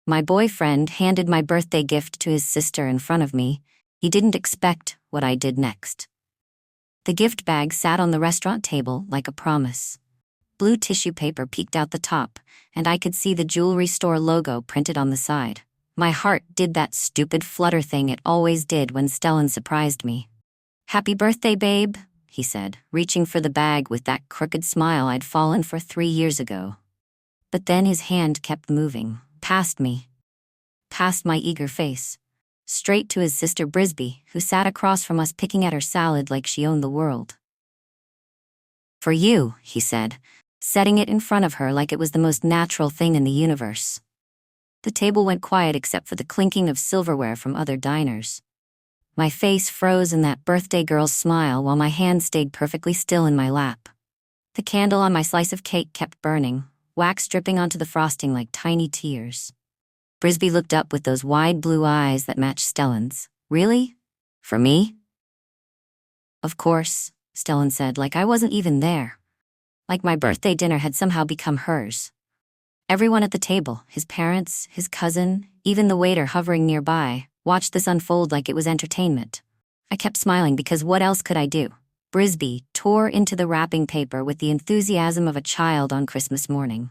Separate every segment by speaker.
Speaker 1: My boyfriend handed my birthday gift to his sister in front of me. He didn't expect what I did next. The gift bag sat on the restaurant table like a promise. Blue tissue paper peeked out the top, and I could see the jewelry store logo printed on the side. My heart did that stupid flutter thing it always did when Stellan surprised me. "Happy birthday, babe," he said, reaching for the bag with that crooked smile I'd fallen for 3 years ago. But then his hand kept moving, past me, past my eager face, straight to his sister Brisby, who sat across from us picking at her salad like she owned the world. "For you," he said, setting it in front of her like it was the most natural thing in the universe. The table went quiet except for the clinking of silverware from other diners. My face froze in that birthday girl's smile while my hand stayed perfectly still in my lap. The candle on my slice of cake kept burning, wax dripping onto the frosting like tiny tears. Brisby looked up with those wide blue eyes that matched Stellan's. "Really? For me?" "Of course," Stellan said, like I wasn't even there. Like my birthday dinner had somehow become hers. Everyone at the table, his parents, his cousin, even the waiter hovering nearby, watched this unfold like it was entertainment. I kept smiling because what else could I do? Brisby tore into the wrapping paper with the enthusiasm of a child on Christmas morning.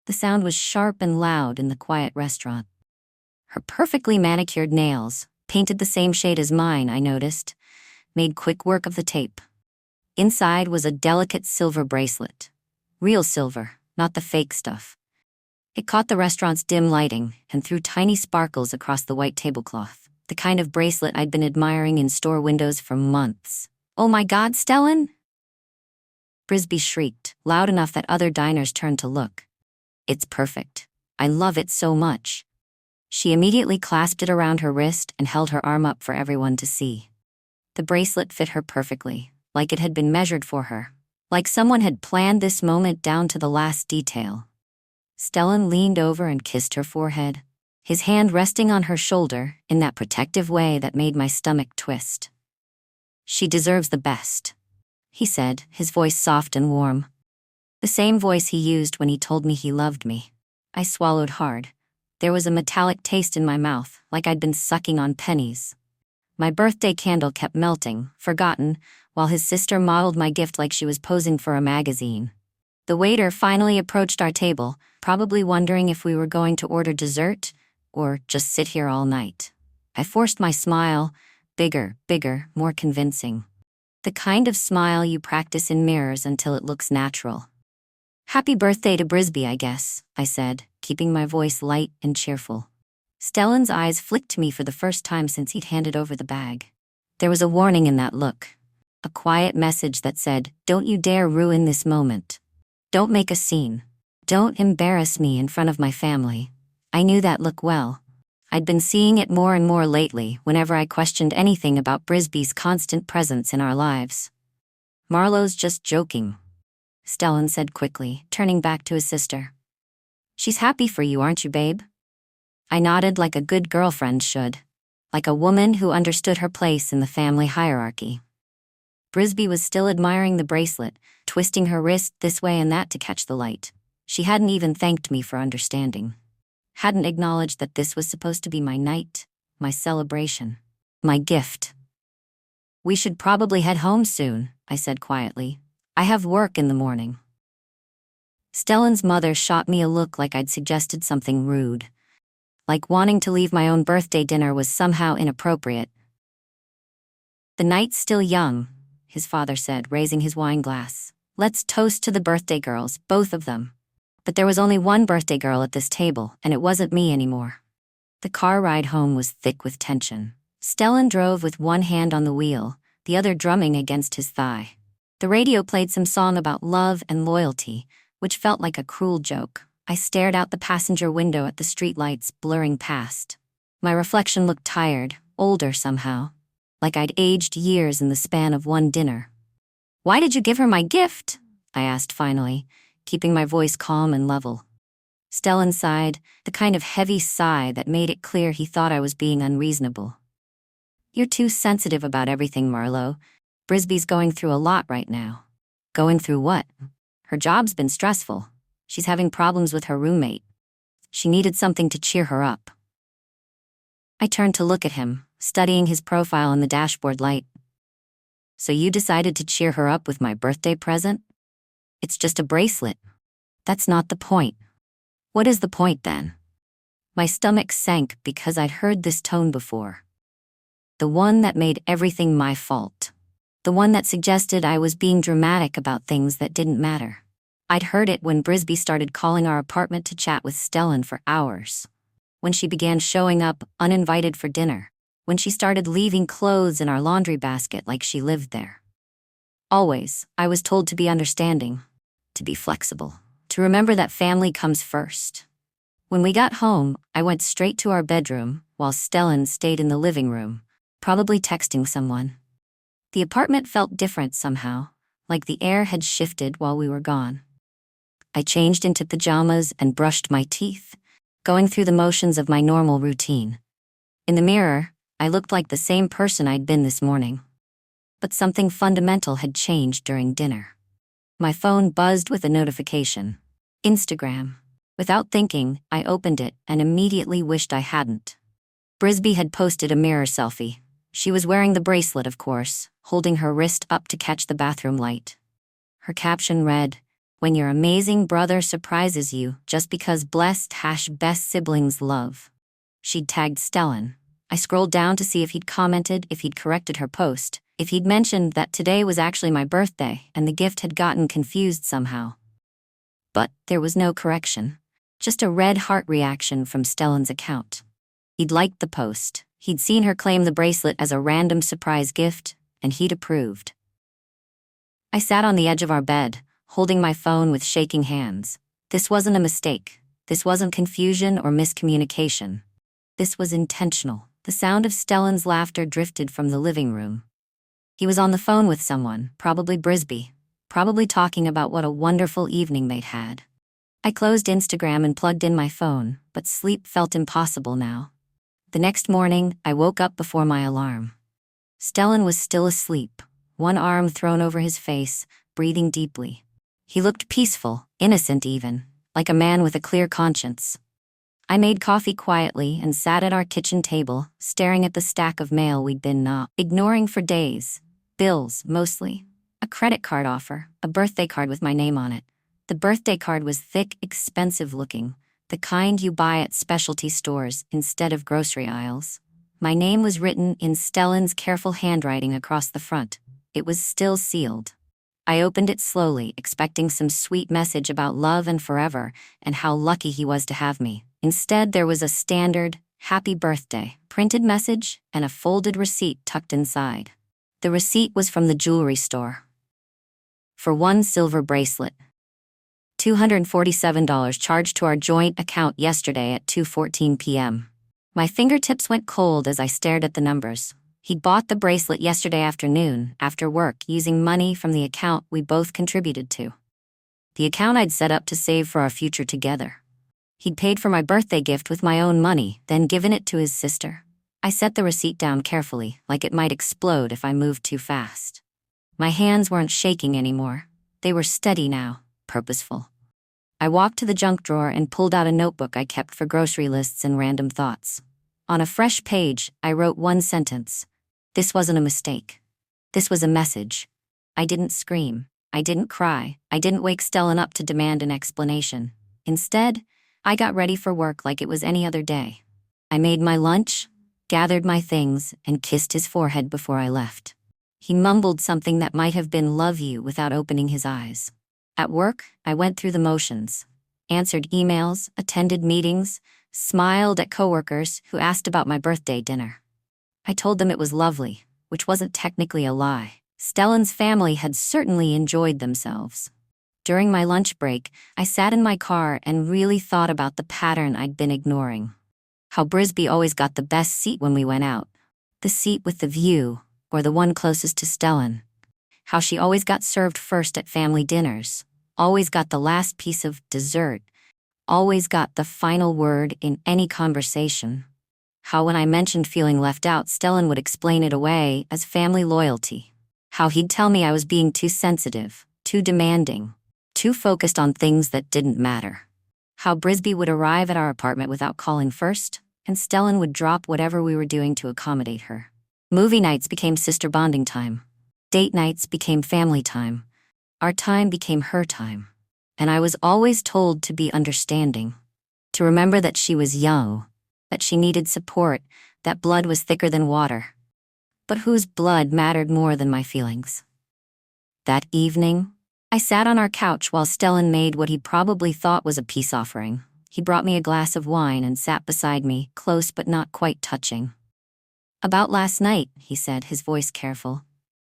Speaker 1: The sound was sharp and loud in the quiet restaurant. Her perfectly manicured nails, painted the same shade as mine, I noticed, made quick work of the tape. Inside was a delicate silver bracelet. Real silver, not the fake stuff. It caught the restaurant's dim lighting and threw tiny sparkles across the white tablecloth, the kind of bracelet I'd been admiring in store windows for months. "Oh my God, Stellan!" Brisby shrieked, loud enough that other diners turned to look. "It's perfect. I love it so much." She immediately clasped it around her wrist and held her arm up for everyone to see. The bracelet fit her perfectly, like it had been measured for her, like someone had planned this moment down to the last detail. Stellan leaned over and kissed her forehead, his hand resting on her shoulder in that protective way that made my stomach twist. "She deserves the best," he said, his voice soft and warm. The same voice he used when he told me he loved me. I swallowed hard. There was a metallic taste in my mouth, like I'd been sucking on pennies. My birthday candle kept melting, forgotten, while his sister modeled my gift like she was posing for a magazine. The waiter finally approached our table, probably wondering if we were going to order dessert or just sit here all night. I forced my smile, bigger, more convincing. The kind of smile you practice in mirrors until it looks natural. "Happy birthday to Brisby, I guess," I said, keeping my voice light and cheerful. Stellan's eyes flicked to me for the first time since he'd handed over the bag. There was a warning in that look, a quiet message that said, "Don't you dare ruin this moment. Don't make a scene. Don't embarrass me in front of my family." I knew that look well. I'd been seeing it more and more lately whenever I questioned anything about Brisby's constant presence in our lives. "Marlowe's just joking," Stellan said quickly, turning back to his sister. "She's happy for you, aren't you, babe?" I nodded like a good girlfriend should, like a woman who understood her place in the family hierarchy. Brisby was still admiring the bracelet, twisting her wrist this way and that to catch the light. She hadn't even thanked me for understanding. Hadn't acknowledged that this was supposed to be my night, my celebration, my gift. "We should probably head home soon," I said quietly. "I have work in the morning." Stellan's mother shot me a look like I'd suggested something rude, like wanting to leave my own birthday dinner was somehow inappropriate. "The night's still young," his father said, raising his wine glass. "Let's toast to the birthday girls, both of them." But there was only one birthday girl at this table, and it wasn't me anymore. The car ride home was thick with tension. Stellan drove with one hand on the wheel, the other drumming against his thigh. The radio played some song about love and loyalty, which felt like a cruel joke. I stared out the passenger window at the streetlights blurring past. My reflection looked tired, older somehow, like I'd aged years in the span of one dinner. "Why did you give her my gift?" I asked finally, keeping my voice calm and level. Stellan sighed, the kind of heavy sigh that made it clear he thought I was being unreasonable. "You're too sensitive about everything, Marlowe. Brisby's going through a lot right now." "Going through what?" "Her job's been stressful. She's having problems with her roommate." She needed something to cheer her up. I turned to look at him, studying his profile in the dashboard light. So you decided to cheer her up with my birthday present? It's just a bracelet. That's not the point. What is the point then? My stomach sank because I'd heard this tone before. The one that made everything my fault. The one that suggested I was being dramatic about things that didn't matter. I'd heard it when Brisby started calling our apartment to chat with Stellan for hours. When she began showing up uninvited for dinner. When she started leaving clothes in our laundry basket like she lived there. Always, I was told to be understanding, to be flexible, to remember that family comes first. When we got home, I went straight to our bedroom, while Stellan stayed in the living room, probably texting someone. The apartment felt different somehow, like the air had shifted while we were gone. I changed into pajamas and brushed my teeth, going through the motions of my normal routine. In the mirror, I looked like the same person I'd been this morning. But something fundamental had changed during dinner. My phone buzzed with a notification. Instagram. Without thinking, I opened it and immediately wished I hadn't. Brisby had posted a mirror selfie. She was wearing the bracelet, of course, holding her wrist up to catch the bathroom light. Her caption read, "When your amazing brother surprises you just because /best siblings love." She'd tagged Stellan. I scrolled down to see if he'd commented, if he'd corrected her post, if he'd mentioned that today was actually my birthday and the gift had gotten confused somehow. But there was no correction. Just a red heart reaction from Stellan's account. He'd liked the post. He'd seen her claim the bracelet as a random surprise gift, and he'd approved. I sat on the edge of our bed, holding my phone with shaking hands. This wasn't a mistake. This wasn't confusion or miscommunication. This was intentional. The sound of Stellan's laughter drifted from the living room. He was on the phone with someone, probably Brisby, probably talking about what a wonderful evening they'd had. I closed Instagram and plugged in my phone, but sleep felt impossible now. The next morning, I woke up before my alarm. Stellan was still asleep, one arm thrown over his face, breathing deeply. He looked peaceful, innocent even, like a man with a clear conscience. I made coffee quietly and sat at our kitchen table, staring at the stack of mail we'd been ignoring for days. Bills, mostly. A credit card offer, a birthday card with my name on it. The birthday card was thick, expensive looking, the kind you buy at specialty stores instead of grocery aisles. My name was written in Stellan's careful handwriting across the front. It was still sealed. I opened it slowly, expecting some sweet message about love and forever, and how lucky he was to have me. Instead, there was a standard, "Happy birthday," printed message and a folded receipt tucked inside. The receipt was from the jewelry store. For one silver bracelet. $247 charged to our joint account yesterday at 2:14 p.m. My fingertips went cold as I stared at the numbers. He'd bought the bracelet yesterday afternoon, after work, using money from the account we both contributed to. The account I'd set up to save for our future together. He'd paid for my birthday gift with my own money, then given it to his sister. I set the receipt down carefully, like it might explode if I moved too fast. My hands weren't shaking anymore. They were steady now, purposeful. I walked to the junk drawer and pulled out a notebook I kept for grocery lists and random thoughts. On a fresh page, I wrote one sentence. This wasn't a mistake. This was a message. I didn't scream. I didn't cry. I didn't wake Stellan up to demand an explanation. Instead, I got ready for work like it was any other day. I made my lunch, gathered my things, and kissed his forehead before I left. He mumbled something that might have been "love you" without opening his eyes. At work, I went through the motions. Answered emails, attended meetings, smiled at coworkers who asked about my birthday dinner. I told them it was lovely, which wasn't technically a lie. Stellan's family had certainly enjoyed themselves. During my lunch break, I sat in my car and really thought about the pattern I'd been ignoring. How Brisby always got the best seat when we went out. The seat with the view, or the one closest to Stellan. How she always got served first at family dinners. Always got the last piece of dessert. Always got the final word in any conversation. How when I mentioned feeling left out, Stellan would explain it away as family loyalty. How he'd tell me I was being too sensitive, too demanding, too focused on things that didn't matter. how Brisby would arrive at our apartment without calling first, and Stellan would drop whatever we were doing to accommodate her. Movie nights became sister bonding time. Date nights became family time. Our time became her time. And I was always told to be understanding, to remember that she was young, that she needed support, that blood was thicker than water. But whose blood mattered more than my feelings? That evening, I sat on our couch while Stellan made what he probably thought was a peace offering. He brought me a glass of wine and sat beside me, close but not quite touching. "About last night," he said, his voice careful.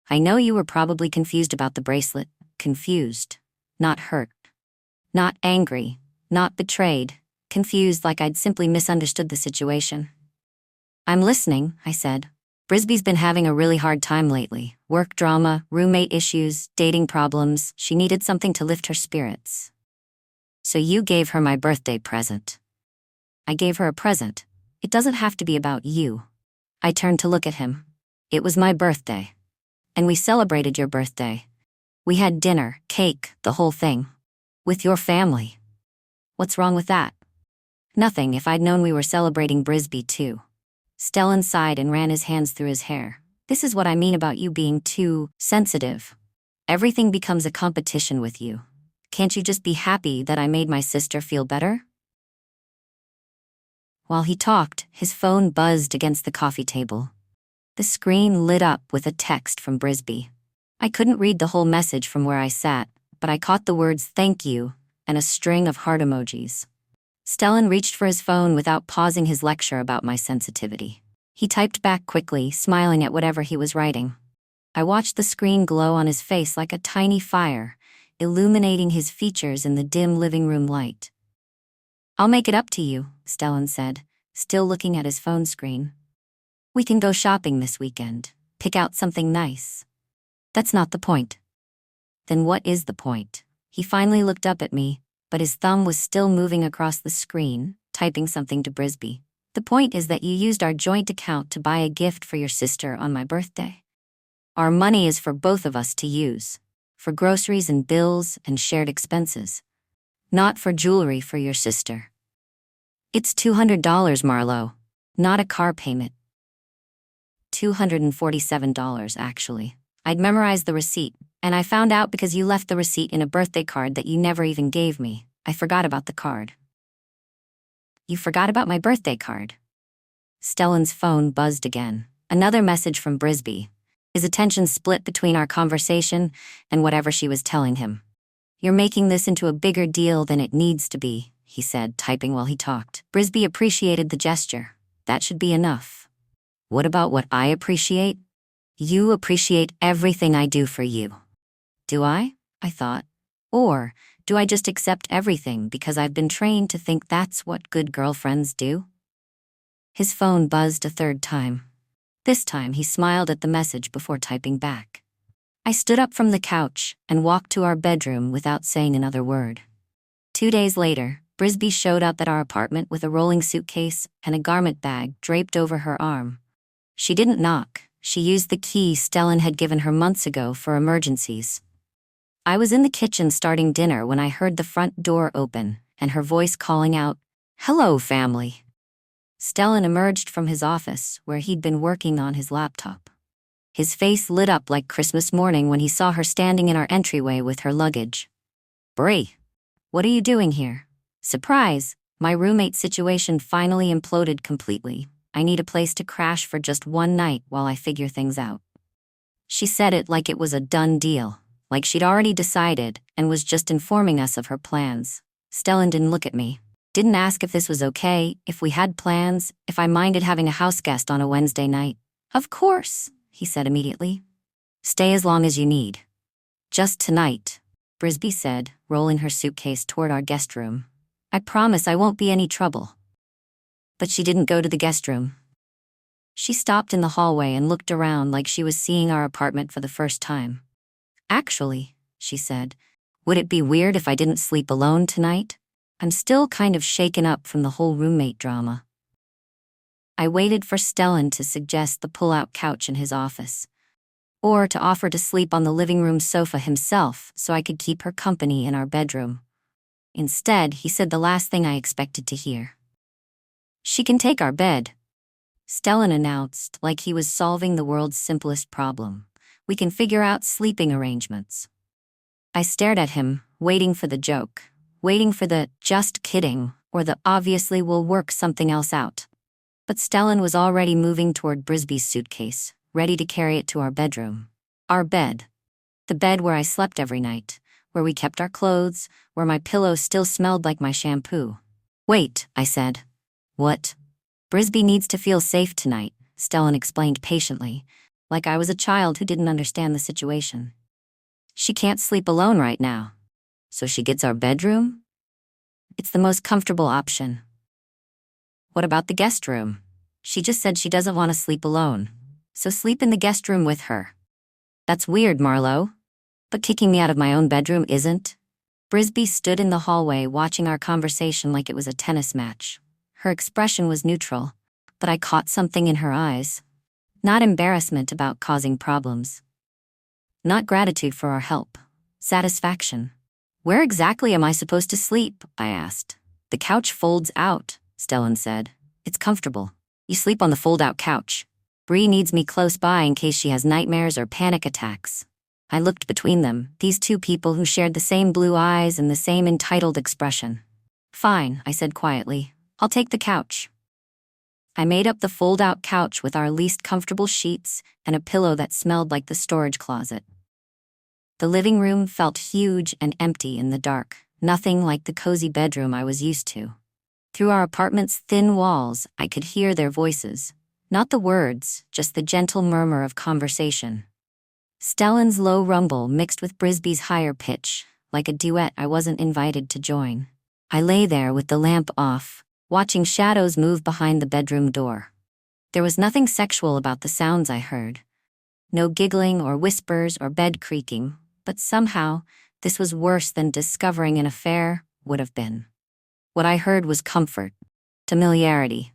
Speaker 1: "I know you were probably confused about the bracelet. Confused. Not hurt. Not angry. Not betrayed. Confused like I'd simply misunderstood the situation." "I'm listening," I said. "Brisby's been having a really hard time lately. Work drama, roommate issues, dating problems. She needed something to lift her spirits. So you gave her my birthday present." "I gave her a present. It doesn't have to be about you." I turned to look at him. "It was my birthday. And we celebrated your birthday. We had dinner, cake, the whole thing. With your family. What's wrong with that?" "Nothing if I'd known we were celebrating Brisby too." Stellan sighed and ran his hands through his hair. "This is what I mean about you being too sensitive. Everything becomes a competition with you. Can't you just be happy that I made my sister feel better?" While he talked, his phone buzzed against the coffee table. The screen lit up with a text from Brisby. I couldn't read the whole message from where I sat, but I caught the words "thank you" and a string of heart emojis. Stellan reached for his phone without pausing his lecture about my sensitivity. He typed back quickly, smiling at whatever he was writing. I watched the screen glow on his face like a tiny fire, illuminating his features in the dim living room light. "I'll make it up to you," Stellan said, still looking at his phone screen. "We can go shopping this weekend. Pick out something nice." "That's not the point." "Then what is the point?" He finally looked up at me, but his thumb was still moving across the screen, typing something to Brisby. "The point is that you used our joint account to buy a gift for your sister on my birthday. Our money is for both of us to use, for groceries and bills and shared expenses, not for jewelry for your sister. It's $200, Marlowe, not a car payment." $247, actually. I'd memorized the receipt, and I found out because you left the receipt in a birthday card that you never even gave me. I forgot about the card. "You forgot about my birthday card?" Stellan's phone buzzed again. Another message from Brisby. His attention split between our conversation and whatever she was telling him. "You're making this into a bigger deal than it needs to be," he said, typing while he talked. Brisby appreciated the gesture. "That should be enough." "What about what I appreciate?" "You appreciate everything I do for you." "Do I?" I thought. "Or do I just accept everything because I've been trained to think that's what good girlfriends do?" His phone buzzed a third time. This time he smiled at the message before typing back. I stood up from the couch and walked to our bedroom without saying another word. 2 days later, Brisby showed up at our apartment with a rolling suitcase and a garment bag draped over her arm. She didn't knock. She used the key Stellan had given her months ago for emergencies. I was in the kitchen starting dinner when I heard the front door open and her voice calling out, "Hello, family." Stellan emerged from his office where he'd been working on his laptop. His face lit up like Christmas morning when he saw her standing in our entryway with her luggage. "Brie, what are you doing here?" "Surprise, my roommate situation finally imploded completely. I need a place to crash for just one night while I figure things out." She said it like it was a done deal, like she'd already decided and was just informing us of her plans. Stellan didn't look at me, didn't ask if this was okay, if we had plans, if I minded having a house guest on a Wednesday night. "Of course," he said immediately. "Stay as long as you need." "Just tonight," Brisby said, rolling her suitcase toward our guest room. "I promise I won't be any trouble." But she didn't go to the guest room. She stopped in the hallway and looked around like she was seeing our apartment for the first time. "Actually," she said, "would it be weird if I didn't sleep alone tonight? I'm still kind of shaken up from the whole roommate drama." I waited for Stellan to suggest the pull-out couch in his office, or to offer to sleep on the living room sofa himself so I could keep her company in our bedroom. Instead, he said the last thing I expected to hear. "She can take our bed," Stellan announced, like he was solving the world's simplest problem. "We can figure out sleeping arrangements." I stared at him, waiting for the joke, waiting for the "just kidding" or the "obviously we'll work something else out." But Stellan was already moving toward Brisby's suitcase, ready to carry it to our bedroom. Our bed. The bed where I slept every night, where we kept our clothes, where my pillow still smelled like my shampoo. "Wait," I said. "What?" "Brisby needs to feel safe tonight," Stellan explained patiently, like I was a child who didn't understand the situation. "She can't sleep alone right now. So she gets our bedroom? It's the most comfortable option." "What about the guest room?" "She just said she doesn't want to sleep alone. So sleep in the guest room with her." "That's weird, Marlowe. But kicking me out of my own bedroom isn't." Brisby stood in the hallway watching our conversation like it was a tennis match. Her expression was neutral, but I caught something in her eyes. Not embarrassment about causing problems. Not gratitude for our help. Satisfaction. "Where exactly am I supposed to sleep?" I asked. "The couch folds out," Stellan said. "It's comfortable. You sleep on the fold-out couch. Bree needs me close by in case she has nightmares or panic attacks." I looked between them, these two people who shared the same blue eyes and the same entitled expression. "Fine," I said quietly. "I'll take the couch." I made up the fold-out couch with our least comfortable sheets and a pillow that smelled like the storage closet. The living room felt huge and empty in the dark, nothing like the cozy bedroom I was used to. Through our apartment's thin walls, I could hear their voices. Not the words, just the gentle murmur of conversation. Stellan's low rumble mixed with Brisby's higher pitch, like a duet I wasn't invited to join. I lay there with the lamp off, watching shadows move behind the bedroom door. There was nothing sexual about the sounds I heard. No giggling or whispers or bed creaking, but somehow, this was worse than discovering an affair would have been. What I heard was comfort, familiarity.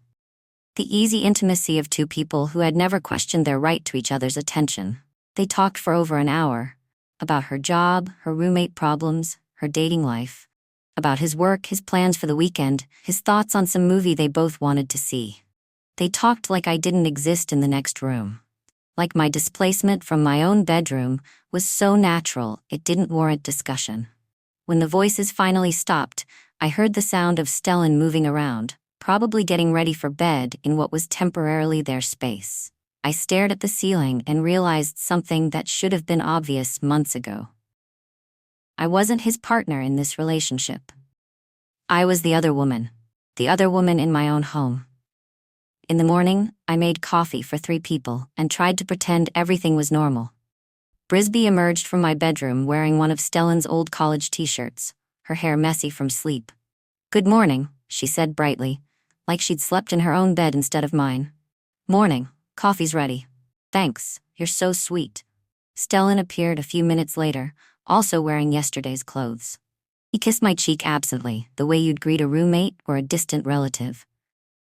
Speaker 1: The easy intimacy of two people who had never questioned their right to each other's attention. They talked for over an hour. About her job, her roommate problems, her dating life. About his work, his plans for the weekend, his thoughts on some movie they both wanted to see. They talked like I didn't exist in the next room. Like my displacement from my own bedroom was so natural it didn't warrant discussion. When the voices finally stopped, I heard the sound of Stellan moving around, probably getting ready for bed in what was temporarily their space. I stared at the ceiling and realized something that should have been obvious months ago. I wasn't his partner in this relationship. I was the other woman in my own home. In the morning, I made coffee for 3 people and tried to pretend everything was normal. Brisby emerged from my bedroom wearing one of Stellan's old college t-shirts, her hair messy from sleep. "Good morning," she said brightly, like she'd slept in her own bed instead of mine. "Morning. Coffee's ready." "Thanks, you're so sweet." Stellan appeared a few minutes later, also wearing yesterday's clothes. He kissed my cheek absently, the way you'd greet a roommate or a distant relative.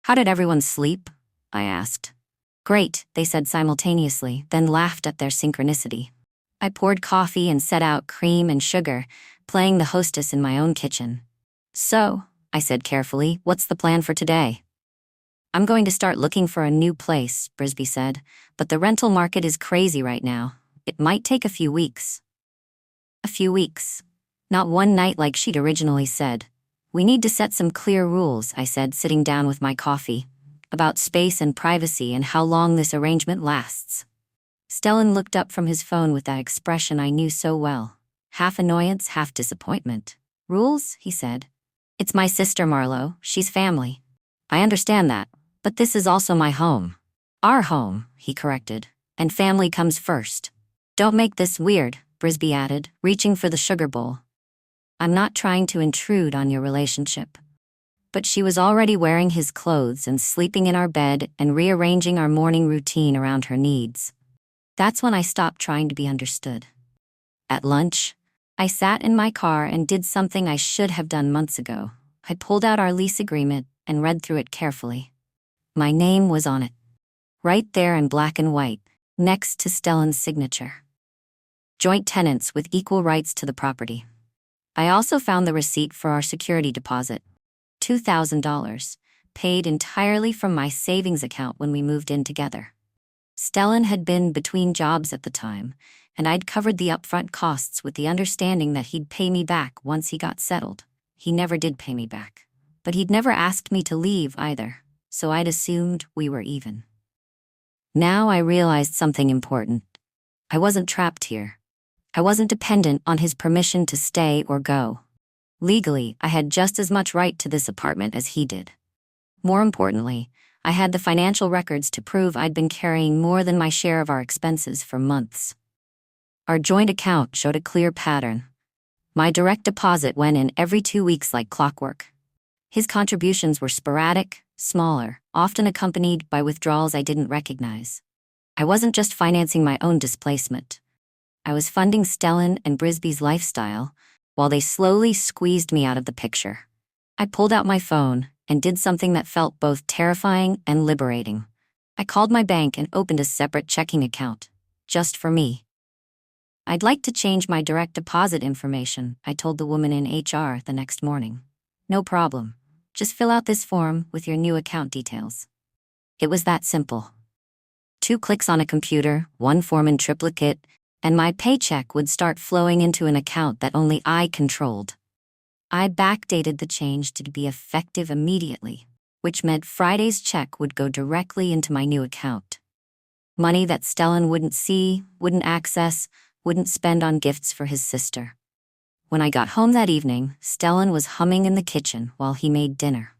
Speaker 1: "How did everyone sleep?" I asked. "Great," they said simultaneously, then laughed at their synchronicity. I poured coffee and set out cream and sugar, playing the hostess in my own kitchen. "So," I said carefully, "what's the plan for today?" "I'm going to start looking for a new place," Brisby said, "but the rental market is crazy right now. It might take a few weeks." A few weeks. Not one night like she'd originally said. "We need to set some clear rules," I said, sitting down with my coffee. "About space and privacy and how long this arrangement lasts." Stellan looked up from his phone with that expression I knew so well. Half annoyance, half disappointment. "Rules?" he said. "It's my sister, Marlowe. She's family." "I understand that, but this is also my home." "Our home," he corrected. "And family comes first." "Don't make this weird," Brisby added, reaching for the sugar bowl. "I'm not trying to intrude on your relationship." But she was already wearing his clothes and sleeping in our bed and rearranging our morning routine around her needs. That's when I stopped trying to be understood. At lunch, I sat in my car and did something I should have done months ago. I pulled out our lease agreement and read through it carefully. My name was on it. Right there in black and white, next to Stellan's signature. Joint tenants with equal rights to the property. I also found the receipt for our security deposit, $2,000, paid entirely from my savings account when we moved in together. Stellan had been between jobs at the time, and I'd covered the upfront costs with the understanding that he'd pay me back once he got settled. He never did pay me back. But he'd never asked me to leave either, so I'd assumed we were even. Now I realized something important. I wasn't trapped here. I wasn't dependent on his permission to stay or go. Legally, I had just as much right to this apartment as he did. More importantly, I had the financial records to prove I'd been carrying more than my share of our expenses for months. Our joint account showed a clear pattern. My direct deposit went in every 2 weeks like clockwork. His contributions were sporadic, smaller, often accompanied by withdrawals I didn't recognize. I wasn't just financing my own displacement. I was funding Stellan and Brisby's lifestyle, while they slowly squeezed me out of the picture. I pulled out my phone and did something that felt both terrifying and liberating. I called my bank and opened a separate checking account, just for me. I'd like to change my direct deposit information, I told the woman in HR the next morning. No problem. Just fill out this form with your new account details. It was that simple. 2 clicks on a computer, 1 form in triplicate, and my paycheck would start flowing into an account that only I controlled. I backdated the change to be effective immediately, which meant Friday's check would go directly into my new account. Money that Stellan wouldn't see, wouldn't access, wouldn't spend on gifts for his sister. When I got home that evening, Stellan was humming in the kitchen while he made dinner.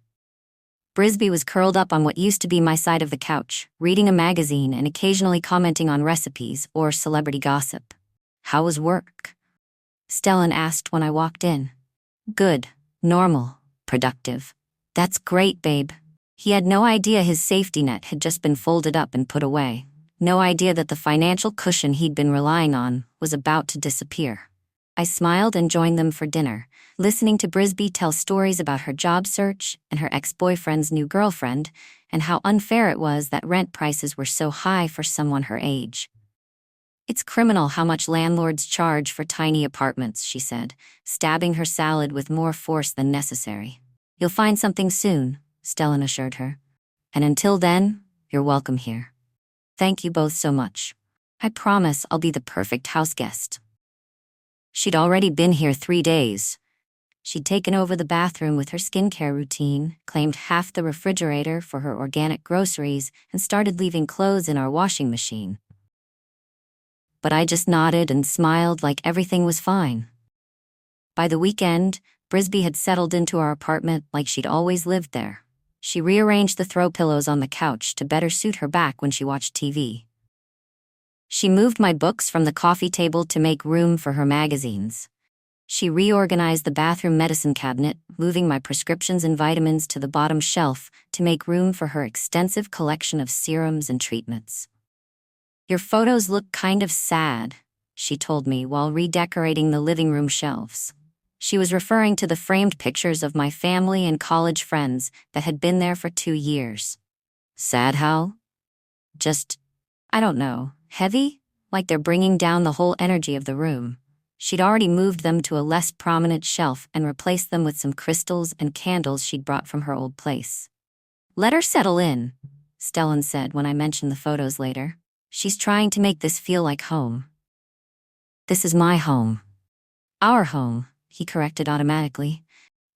Speaker 1: Brisby was curled up on what used to be my side of the couch, reading a magazine and occasionally commenting on recipes or celebrity gossip. How was work? Stellan asked when I walked in. Good, normal, productive. That's great, babe. He had no idea his safety net had just been folded up and put away. No idea that the financial cushion he'd been relying on was about to disappear. I smiled and joined them for dinner, listening to Brisby tell stories about her job search and her ex-boyfriend's new girlfriend, and how unfair it was that rent prices were so high for someone her age. It's criminal how much landlords charge for tiny apartments, she said, stabbing her salad with more force than necessary. You'll find something soon, Stellan assured her. And until then, you're welcome here. Thank you both so much. I promise I'll be the perfect house guest. She'd already been here 3 days. She'd taken over the bathroom with her skincare routine, claimed half the refrigerator for her organic groceries, and started leaving clothes in our washing machine. But I just nodded and smiled like everything was fine. By the weekend, Brisby had settled into our apartment like she'd always lived there. She rearranged the throw pillows on the couch to better suit her back when she watched TV. She moved my books from the coffee table to make room for her magazines. She reorganized the bathroom medicine cabinet, moving my prescriptions and vitamins to the bottom shelf to make room for her extensive collection of serums and treatments. Your photos look kind of sad, she told me while redecorating the living room shelves. She was referring to the framed pictures of my family and college friends that had been there for 2 years. Sad how? Just, I don't know, heavy? Like they're bringing down the whole energy of the room. She'd already moved them to a less prominent shelf and replaced them with some crystals and candles she'd brought from her old place. Let her settle in, Stellan said when I mentioned the photos later. She's trying to make this feel like home. This is my home. Our home, he corrected automatically.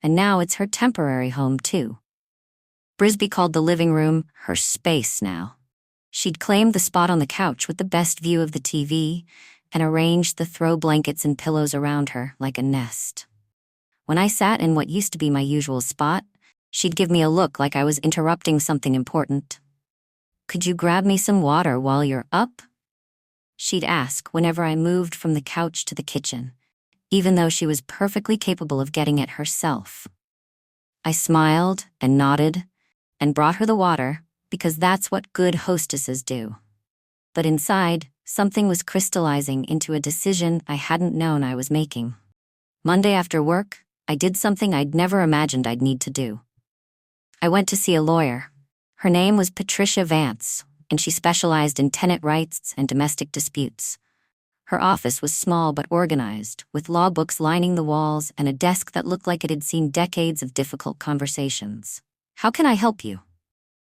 Speaker 1: And now it's her temporary home, too. Brisby called the living room her space now. She'd claimed the spot on the couch with the best view of the TV and arranged the throw blankets and pillows around her like a nest. When I sat in what used to be my usual spot, she'd give me a look like I was interrupting something important. Could you grab me some water while you're up? She'd ask whenever I moved from the couch to the kitchen, even though she was perfectly capable of getting it herself. I smiled and nodded and brought her the water because that's what good hostesses do. But inside, something was crystallizing into a decision I hadn't known I was making. Monday after work, I did something I'd never imagined I'd need to do. I went to see a lawyer. Her name was Patricia Vance, and she specialized in tenant rights and domestic disputes. Her office was small but organized, with law books lining the walls and a desk that looked like it had seen decades of difficult conversations. "How can I help you?"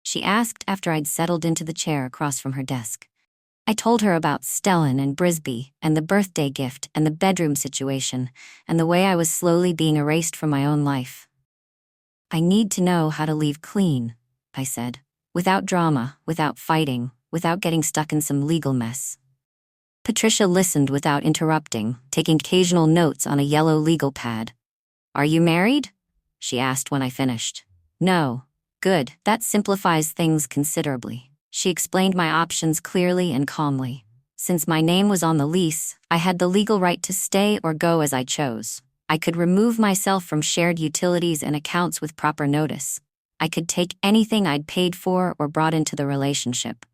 Speaker 1: she asked after I'd settled into the chair across from her desk. I told her about Stellan and Brisby and the birthday gift and the bedroom situation and the way I was slowly being erased from my own life. "I need to know how to leave clean," I said, "without drama, without fighting, without getting stuck in some legal mess." Patricia listened without interrupting, taking occasional notes on a yellow legal pad. "Are you married?" she asked when I finished. "No." "Good, that simplifies things considerably." She explained my options clearly and calmly. Since my name was on the lease, I had the legal right to stay or go as I chose. I could remove myself from shared utilities and accounts with proper notice. I could take anything I'd paid for or brought into the relationship.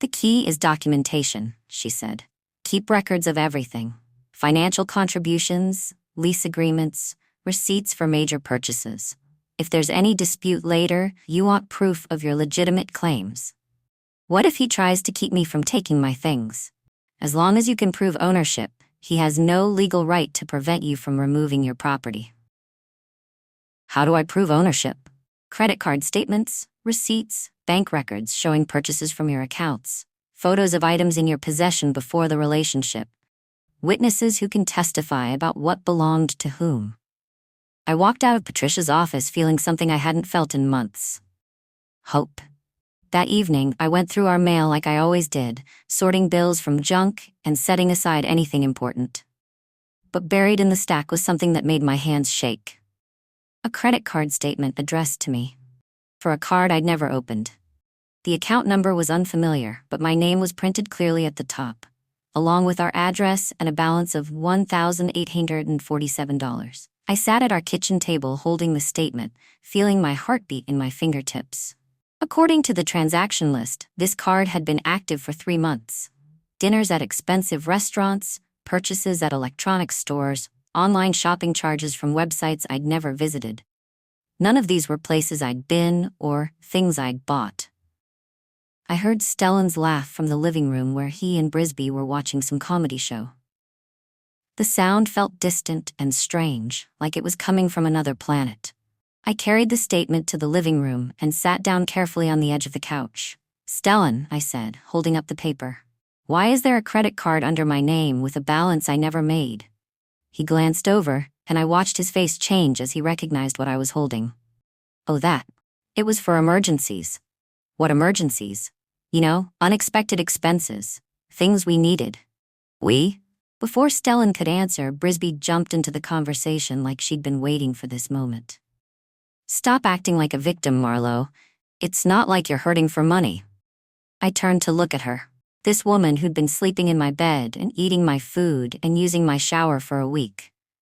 Speaker 1: "The key is documentation," she said. "Keep records of everything. Financial contributions, lease agreements, receipts for major purchases. If there's any dispute later, you want proof of your legitimate claims. What if he tries to keep me from taking my things? As long as you can prove ownership, he has no legal right to prevent you from removing your property." "How do I prove ownership?" "Credit card statements, receipts, bank records showing purchases from your accounts, photos of items in your possession before the relationship, witnesses who can testify about what belonged to whom." I walked out of Patricia's office feeling something I hadn't felt in months. Hope. That evening, I went through our mail like I always did, sorting bills from junk and setting aside anything important. But buried in the stack was something that made my hands shake. A credit card statement addressed to me. For a card I'd never opened. The account number was unfamiliar, but my name was printed clearly at the top, along with our address and a balance of $1,847. I sat at our kitchen table holding the statement, feeling my heartbeat in my fingertips. According to the transaction list, this card had been active for 3 months. Dinners at expensive restaurants, purchases at electronics stores, online shopping charges from websites I'd never visited. None of these were places I'd been or things I'd bought. I heard Stellan's laugh from the living room where he and Brisby were watching some comedy show. The sound felt distant and strange, like it was coming from another planet. I carried the statement to the living room and sat down carefully on the edge of the couch. "Stellan," I said, holding up the paper. "Why is there a credit card under my name with a balance I never made?" He glanced over, and I watched his face change as he recognized what I was holding. "Oh, that. It was for emergencies." "What emergencies?" "You know, unexpected expenses. Things we needed." "We?" Before Stellan could answer, Brisby jumped into the conversation like she'd been waiting for this moment. "Stop acting like a victim, Marlowe. It's not like you're hurting for money." I turned to look at her. This woman who'd been sleeping in my bed and eating my food and using my shower for a week.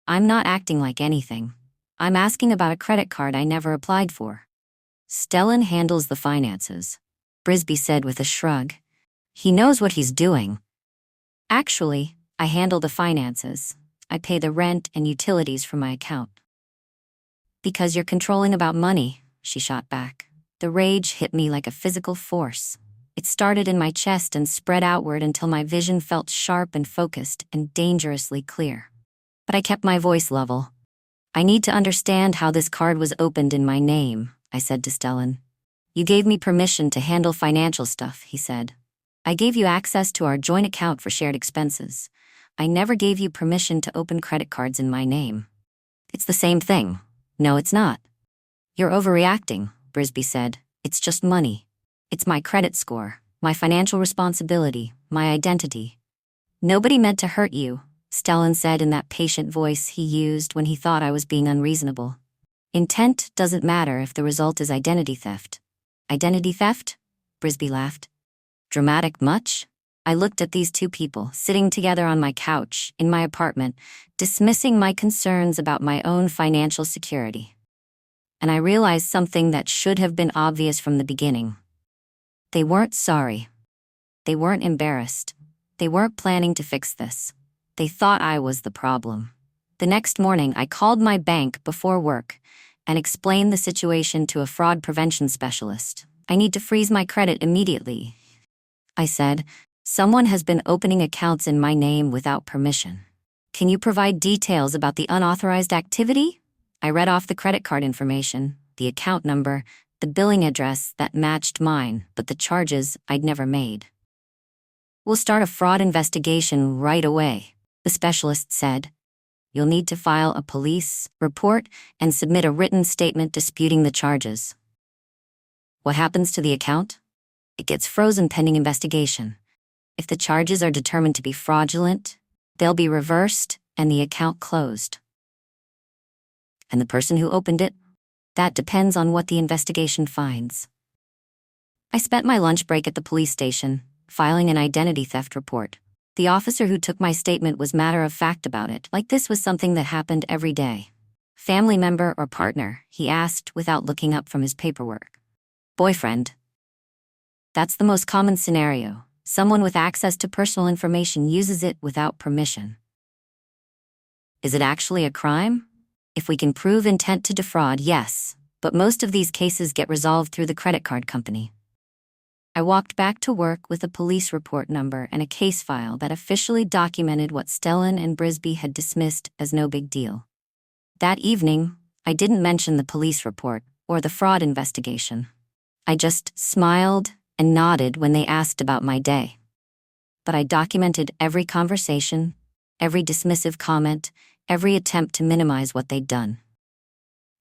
Speaker 1: "I'm not acting like anything. I'm asking about a credit card I never applied for." "Stellan handles the finances," Brisby said with a shrug. "He knows what he's doing." "Actually, I handle the finances. I pay the rent and utilities from my account." "Because you're controlling about money," she shot back. The rage hit me like a physical force. It started in my chest and spread outward until my vision felt sharp and focused and dangerously clear. But I kept my voice level. "I need to understand how this card was opened in my name," I said to Stellan. "You gave me permission to handle financial stuff," he said. "I gave you access to our joint account for shared expenses. I never gave you permission to open credit cards in my name." "It's the same thing." "No, it's not." "You're overreacting," Brisby said. "It's just money. It's my credit score, my financial responsibility, my identity." "Nobody meant to hurt you," Stellan said in that patient voice he used when he thought I was being unreasonable. "Intent doesn't matter if the result is identity theft." "Identity theft?" Brisby laughed. "Dramatic much?" I looked at these two people sitting together on my couch in my apartment, dismissing my concerns about my own financial security. And I realized something that should have been obvious from the beginning. They weren't sorry. They weren't embarrassed. They weren't planning to fix this. They thought I was the problem. The next morning, I called my bank before work and explained the situation to a fraud prevention specialist. "I need to freeze my credit immediately," I said. Someone has been opening accounts in my name without permission. Can you provide details about the unauthorized activity? I read off the credit card information, the account number, the billing address that matched mine, but the charges I'd never made. We'll start a fraud investigation right away, the specialist said. You'll need to file a police report and submit a written statement disputing the charges. What happens to the account? It gets frozen pending investigation. If the charges are determined to be fraudulent, they'll be reversed and the account closed. And the person who opened it? That depends on what the investigation finds. I spent my lunch break at the police station, filing an identity theft report. The officer who took my statement was matter-of-fact about it, like this was something that happened every day. Family member or partner, he asked without looking up from his paperwork. Boyfriend. That's the most common scenario. Someone with access to personal information uses it without permission. Is it actually a crime? If we can prove intent to defraud, yes, but most of these cases get resolved through the credit card company. I walked back to work with a police report number and a case file that officially documented what Stellan and Brisby had dismissed as no big deal. That evening, I didn't mention the police report or the fraud investigation. I just smiled and nodded when they asked about my day. But I documented every conversation, every dismissive comment, every attempt to minimize what they'd done.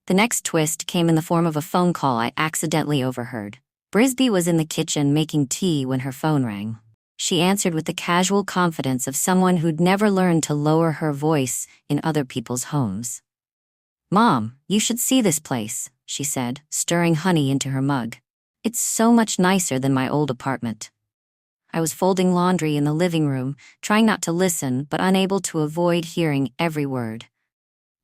Speaker 1: The next twist came in the form of a phone call I accidentally overheard. Brisby was in the kitchen making tea when her phone rang. She answered with the casual confidence of someone who'd never learned to lower her voice in other people's homes. "Mom, you should see this place," she said, stirring honey into her mug. "It's so much nicer than my old apartment." I was folding laundry in the living room, trying not to listen but unable to avoid hearing every word.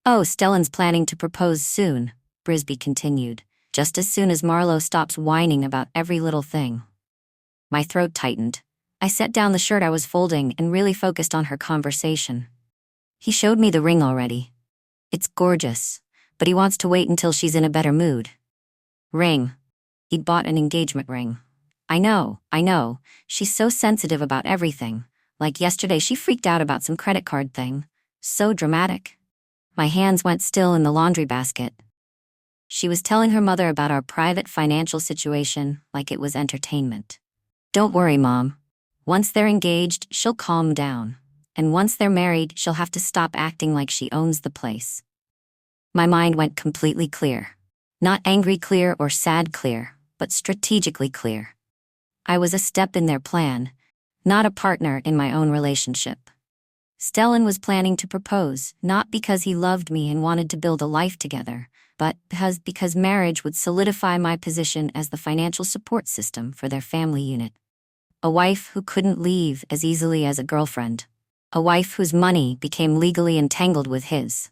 Speaker 1: "Oh, Stellan's planning to propose soon," Brisby continued, "just as soon as Marlowe stops whining about every little thing." My throat tightened. I set down the shirt I was folding and really focused on her conversation. "He showed me the ring already. It's gorgeous, but he wants to wait until she's in a better mood." Ring. He'd bought an engagement ring. I know. She's so sensitive about everything. Like yesterday she freaked out about some credit card thing. So dramatic. My hands went still in the laundry basket. She was telling her mother about our private financial situation like it was entertainment. "Don't worry, Mom. Once they're engaged, she'll calm down. And once they're married, she'll have to stop acting like she owns the place." My mind went completely clear. Not angry clear or sad clear, but strategically clear. I was a step in their plan, not a partner in my own relationship. Stellan was planning to propose, not because he loved me and wanted to build a life together, but because marriage would solidify my position as the financial support system for their family unit. A wife who couldn't leave as easily as a girlfriend. A wife whose money became legally entangled with his.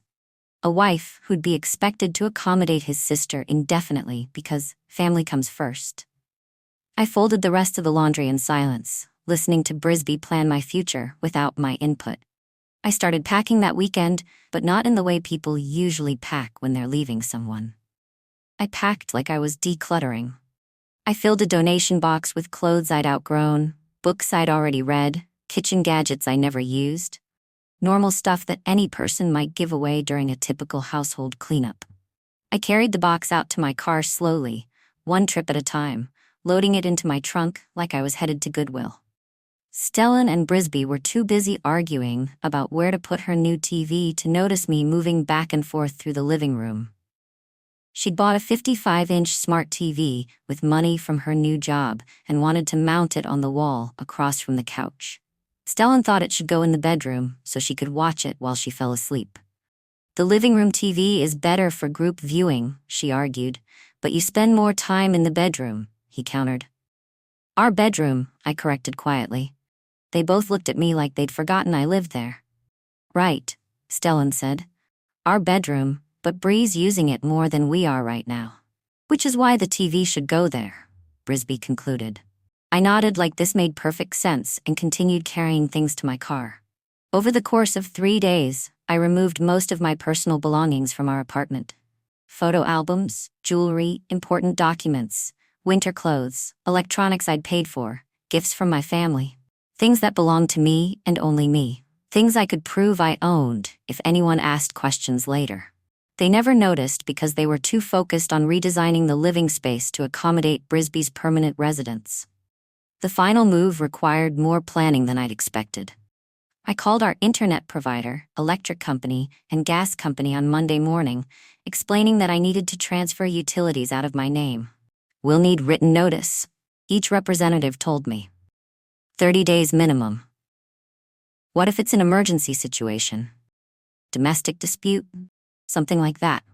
Speaker 1: A wife who'd be expected to accommodate his sister indefinitely because family comes first. I folded the rest of the laundry in silence, listening to Brisby plan my future without my input. I started packing that weekend, but not in the way people usually pack when they're leaving someone. I packed like I was decluttering. I filled a donation box with clothes I'd outgrown, books I'd already read, kitchen gadgets I never used. Normal stuff that any person might give away during a typical household cleanup. I carried the box out to my car slowly, one trip at a time, loading it into my trunk like I was headed to Goodwill. Stellan and Brisby were too busy arguing about where to put her new TV to notice me moving back and forth through the living room. She'd bought a 55-inch smart TV with money from her new job and wanted to mount it on the wall across from the couch. Stellan thought it should go in the bedroom so she could watch it while she fell asleep. "The living room TV is better for group viewing," she argued, "but you spend more time in the bedroom," he countered. "Our bedroom," I corrected quietly. They both looked at me like they'd forgotten I lived there. "Right," Stellan said. "Our bedroom, but Bree's using it more than we are right now. Which is why the TV should go there," Brisby concluded. I nodded like this made perfect sense and continued carrying things to my car. Over the course of 3 days, I removed most of my personal belongings from our apartment. Photo albums, jewelry, important documents, winter clothes, electronics I'd paid for, gifts from my family. Things that belonged to me and only me. Things I could prove I owned if anyone asked questions later. They never noticed because they were too focused on redesigning the living space to accommodate Brisby's permanent residence. The final move required more planning than I'd expected. I called our internet provider, electric company, and gas company on Monday morning, explaining that I needed to transfer utilities out of my name. "We'll need written notice," each representative told me. 30 days minimum. What if it's an emergency situation? Domestic dispute? Something like that.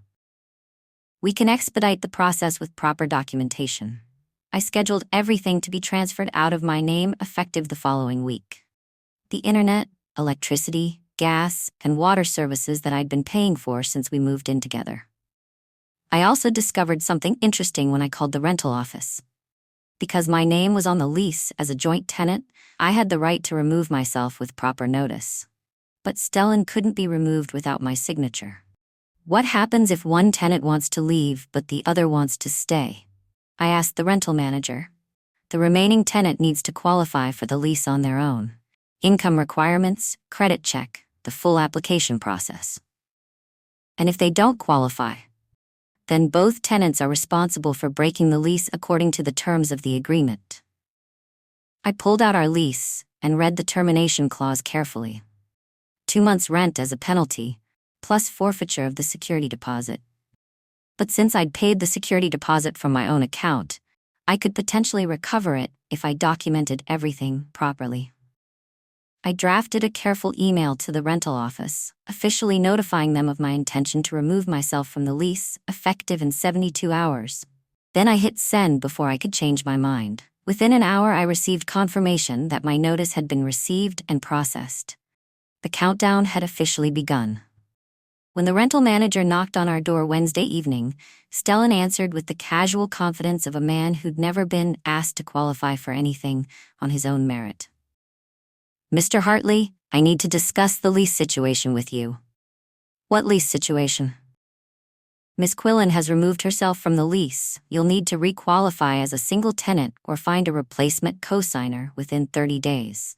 Speaker 1: "We can expedite the process with proper documentation." I scheduled everything to be transferred out of my name effective the following week. The internet, electricity, gas, and water services that I'd been paying for since we moved in together. I also discovered something interesting when I called the rental office. Because my name was on the lease as a joint tenant, I had the right to remove myself with proper notice. But Stellan couldn't be removed without my signature. What happens if one tenant wants to leave but the other wants to stay? I asked the rental manager. The remaining tenant needs to qualify for the lease on their own. Income requirements, credit check, the full application process. And if they don't qualify, then both tenants are responsible for breaking the lease according to the terms of the agreement. I pulled out our lease and read the termination clause carefully. 2 months' rent as a penalty, plus forfeiture of the security deposit. But since I'd paid the security deposit from my own account, I could potentially recover it if I documented everything properly. I drafted a careful email to the rental office, officially notifying them of my intention to remove myself from the lease, effective in 72 hours. Then I hit send before I could change my mind. Within an hour, I received confirmation that my notice had been received and processed. The countdown had officially begun. When the rental manager knocked on our door Wednesday evening, Stellan answered with the casual confidence of a man who'd never been asked to qualify for anything on his own merit. "Mr. Hartley, I need to discuss the lease situation with you." "What lease situation?" "Miss Quillen has removed herself from the lease. You'll need to requalify as a single tenant or find a replacement co-signer within 30 days.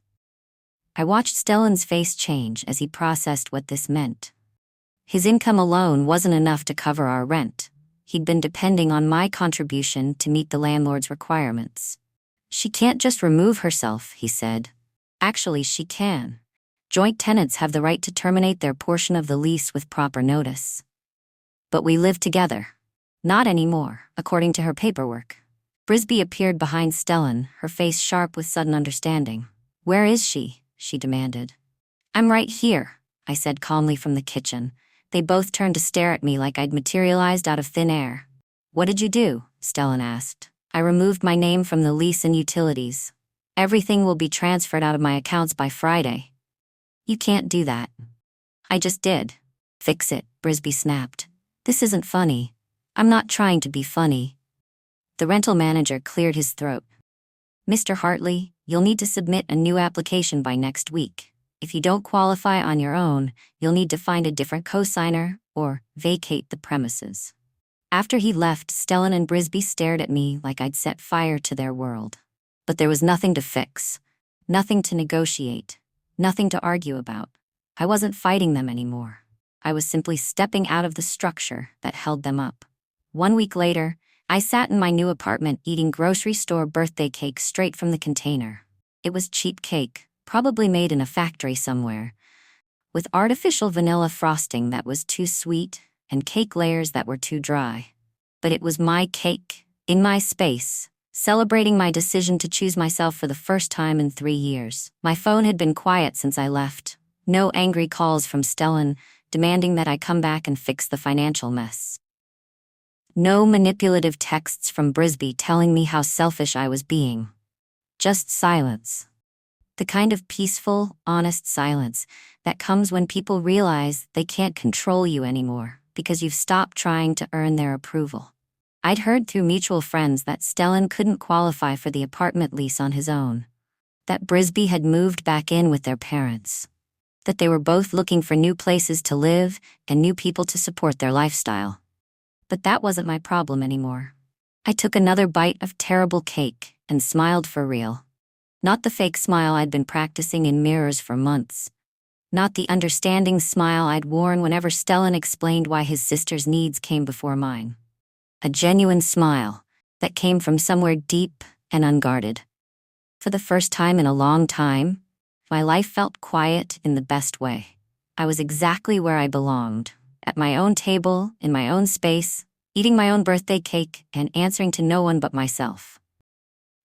Speaker 1: I watched Stellan's face change as he processed what this meant. His income alone wasn't enough to cover our rent. He'd been depending on my contribution to meet the landlord's requirements. "She can't just remove herself," he said. "Actually, she can. Joint tenants have the right to terminate their portion of the lease with proper notice. But we live together." "Not anymore, according to her paperwork." Brisby appeared behind Stellan, her face sharp with sudden understanding. "Where is she?" she demanded. "I'm right here," I said calmly from the kitchen. They both turned to stare at me like I'd materialized out of thin air. "What did you do?" Stellan asked. "I removed my name from the lease and utilities. Everything will be transferred out of my accounts by Friday." "You can't do that." "I just did." "Fix it," Brisby snapped. "This isn't funny. I'm not trying to be funny." The rental manager cleared his throat. "Mr. Hartley, you'll need to submit a new application by next week. If you don't qualify on your own, you'll need to find a different co-signer or vacate the premises." After he left, Stellan and Brisby stared at me like I'd set fire to their world. But there was nothing to fix, nothing to negotiate, nothing to argue about. I wasn't fighting them anymore. I was simply stepping out of the structure that held them up. 1 week later, I sat in my new apartment eating grocery store birthday cake straight from the container. It was cheap cake, probably made in a factory somewhere, with artificial vanilla frosting that was too sweet and cake layers that were too dry. But it was my cake, in my space, celebrating my decision to choose myself for the first time in 3 years. My phone had been quiet since I left. No angry calls from Stellan demanding that I come back and fix the financial mess. No manipulative texts from Brisby telling me how selfish I was being. Just silence. The kind of peaceful, honest silence that comes when people realize they can't control you anymore because you've stopped trying to earn their approval. I'd heard through mutual friends that Stellan couldn't qualify for the apartment lease on his own, that Brisby had moved back in with their parents, that they were both looking for new places to live and new people to support their lifestyle. But that wasn't my problem anymore. I took another bite of terrible cake and smiled for real. Not the fake smile I'd been practicing in mirrors for months. Not the understanding smile I'd worn whenever Stellan explained why his sister's needs came before mine. A genuine smile that came from somewhere deep and unguarded. For the first time in a long time, my life felt quiet in the best way. I was exactly where I belonged, at my own table, in my own space, eating my own birthday cake and answering to no one but myself.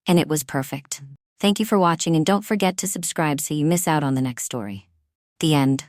Speaker 1: And it was perfect. Thank you for watching, and don't forget to subscribe so you miss out on the next story. The end.